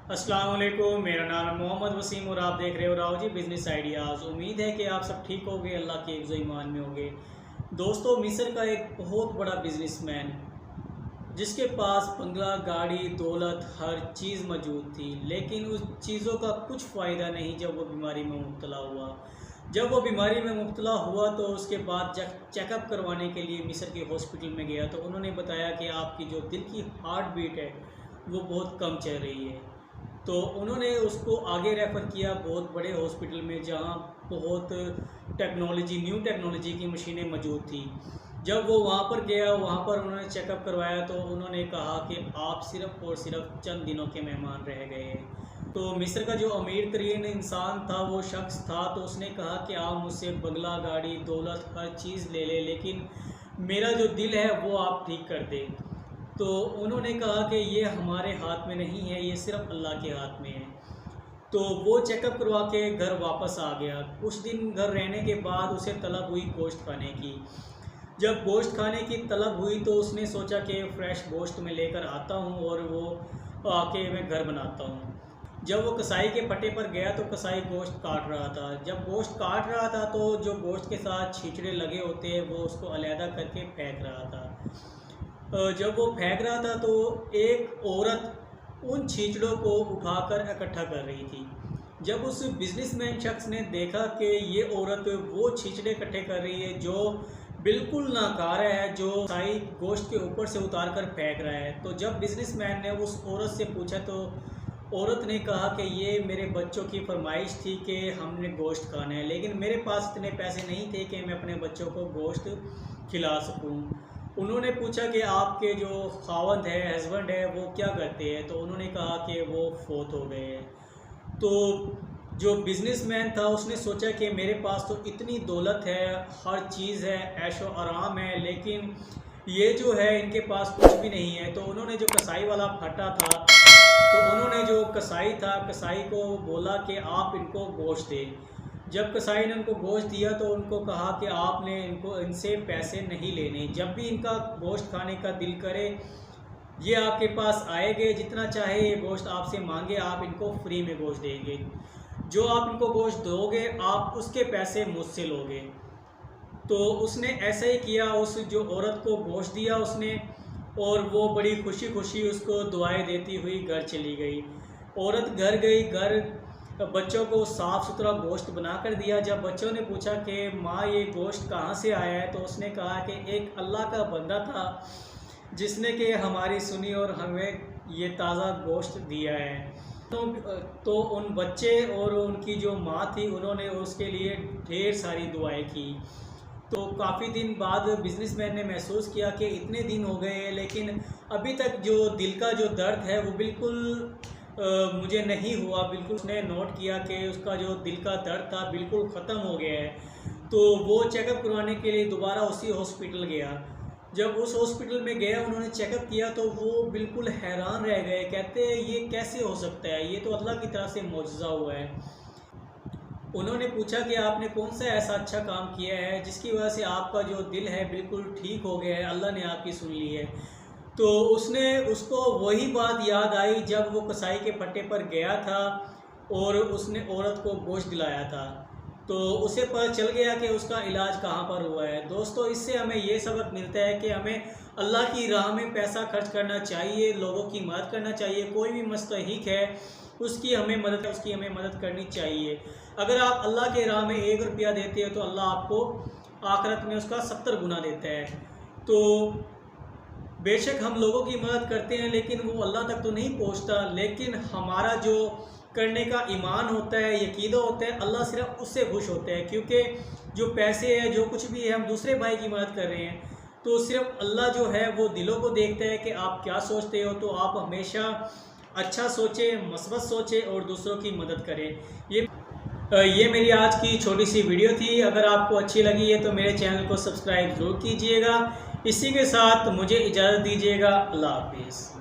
अस्सलाम वालेकुम, मेरा नाम है मोहम्मद वसीम और आप देख रहे हो राव जी बिज़नेस आइडियाज़। उम्मीद है कि आप सब ठीक होंगे, अल्लाह के हिफ्ज़ ईमान में होंगे। दोस्तों, मिस्र का एक बहुत बड़ा बिजनेसमैन जिसके पास बंगला, गाड़ी, दौलत, हर चीज़ मौजूद थी, लेकिन उस चीज़ों का कुछ फ़ायदा नहीं जब वो बीमारी में मुब्तला हुआ। जब वो बीमारी में मुब्तला हुआ तो उसके बाद जब चेकअप करवाने के लिए मिस्र के हॉस्पिटल में गया तो उन्होंने बताया कि आपकी जो दिल की हार्ट बीट है वो बहुत कम चल रही है। तो उन्होंने उसको आगे रेफ़र किया बहुत बड़े हॉस्पिटल में, जहाँ बहुत न्यू टेक्नोलॉजी की मशीनें मौजूद थी। जब वो वहाँ पर गया, वहाँ पर उन्होंने चेकअप करवाया तो उन्होंने कहा कि आप सिर्फ़ और सिर्फ चंद दिनों के मेहमान रह गए हैं। तो मिस्र का जो अमीर तरीन इंसान था, वो शख्स था, तो उसने कहा कि आप मुझसे बंगला, गाड़ी, दौलत, हर चीज़ ले लें, लेकिन मेरा जो दिल है वो आप ठीक कर दें। तो उन्होंने कहा कि ये हमारे हाथ में नहीं है, ये सिर्फ़ अल्लाह के हाथ में है। तो वो चेकअप करवा के घर वापस आ गया। कुछ दिन घर रहने के बाद उसे तलब हुई गोश्त खाने की। जब गोश्त खाने की तलब हुई तो उसने सोचा कि फ़्रेश गोश्त मैं लेकर आता हूँ और वो आके मैं घर बनाता हूँ। जब वो कसाई के पट्टे पर गया तो कसाई गोश्त काट रहा था। जब गोश्त काट रहा था तो जो गोश्त के साथ छिचड़े लगे होते हैं वो उसको अलहदा करके फेंक रहा था। जब वो फेंक रहा था तो एक औरत उन छींचड़ों को उठाकर इकट्ठा कर रही थी। जब उस बिजनेसमैन शख्स ने देखा कि ये औरत वो छींचड़े इकट्ठे कर रही है जो बिल्कुल नाकारा है, जो कसाई गोश्त के ऊपर से उतार कर फेंक रहा है, तो जब बिजनेसमैन ने उस औरत से पूछा तो औरत ने कहा कि ये मेरे बच्चों की फरमाइश थी कि हमने गोश्त खाना है, लेकिन मेरे पास इतने पैसे नहीं थे कि मैं अपने बच्चों को गोश्त खिला सकूं। उन्होंने पूछा कि आपके जो खावंद है, हस्बैंड है, वो क्या करते हैं, तो उन्होंने कहा कि वो फोत हो गए हैं। तो जो बिजनेसमैन था उसने सोचा कि मेरे पास तो इतनी दौलत है, हर चीज़ है, ऐशो आराम है, लेकिन ये जो है इनके पास कुछ भी नहीं है। तो उन्होंने जो कसाई वाला फटा था, तो उन्होंने जो कसाई था, कसाई को बोला कि आप इनको गोश्त दें। जब कसाई ने उनको गोश्त दिया तो उनको कहा कि आपने इनसे पैसे नहीं लेने, जब भी इनका गोश्त खाने का दिल करे ये आपके पास आएंगे, जितना चाहे ये गोश्त आपसे मांगे, आप इनको फ्री में गोश्त देंगे। जो आप इनको गोश्त दोगे आप उसके पैसे मुझसे लोगे। तो उसने ऐसा ही किया, उस जो औरत को गोश्त दिया उसने, और वो बड़ी खुशी खुशी उसको दुआएं देती हुई घर चली गई। औरत घर गई, घर बच्चों को साफ़ सुथरा गोश्त बना कर दिया। जब बच्चों ने पूछा कि माँ ये गोश्त कहाँ से आया है, तो उसने कहा कि एक अल्लाह का बंदा था जिसने कि हमारी सुनी और हमें ये ताज़ा गोश्त दिया है। तो उन बच्चे और उनकी जो माँ थी उन्होंने उसके लिए ढेर सारी दुआएं की। तो काफ़ी दिन बाद बिजनेसमैन ने महसूस किया कि इतने दिन हो गए हैं लेकिन अभी तक जो दिल का जो दर्द है वो बिल्कुल मुझे नहीं हुआ। बिल्कुल उसने नोट किया कि उसका जो दिल का दर्द था बिल्कुल ख़त्म हो गया है। तो वो चेकअप करवाने के लिए दोबारा उसी हॉस्पिटल गया। जब उस हॉस्पिटल में गया उन्होंने चेकअप किया तो वो बिल्कुल हैरान रह गए। कहते हैं ये कैसे हो सकता है, ये तो अल्लाह की तरफ से मौजज़ा हुआ है। उन्होंने पूछा कि आपने कौन सा ऐसा अच्छा काम किया है जिसकी वजह से आपका जो दिल है बिल्कुल ठीक हो गया है, अल्लाह ने आपकी सुन ली है। तो उसको वही बात याद आई जब वो कसाई के पट्टे पर गया था और उसने औरत को गोश्त दिलाया था। तो उसे पता चल गया कि उसका इलाज कहाँ पर हुआ है। दोस्तों, इससे हमें ये सबक मिलता है कि हमें अल्लाह की राह में पैसा खर्च करना चाहिए, लोगों की मदद करना चाहिए। कोई भी मुस्तहिक है उसकी हमें मदद करनी चाहिए। अगर आप अल्लाह के राह में 1 रुपया देते हो तो अल्लाह आपको आखिरत में उसका 70 गुना देता है। तो बेशक हम लोगों की मदद करते हैं लेकिन वो अल्लाह तक तो नहीं पहुंचता, लेकिन हमारा जो करने का ईमान होता है, यकीदा होता है, अल्लाह सिर्फ उससे खुश होता है। क्योंकि जो पैसे है, जो कुछ भी है, हम दूसरे भाई की मदद कर रहे हैं, तो सिर्फ अल्लाह जो है वो दिलों को देखता है कि आप क्या सोचते हो। तो आप हमेशा अच्छा सोचें, मस्बत सोचें और दूसरों की मदद करें। ये मेरी आज की छोटी सी वीडियो थी। अगर आपको अच्छी लगी है तो मेरे चैनल को सब्सक्राइब ज़रूर कीजिएगा। इसी के साथ मुझे इजाज़त दीजिएगा। अल्लाह हाफिज़।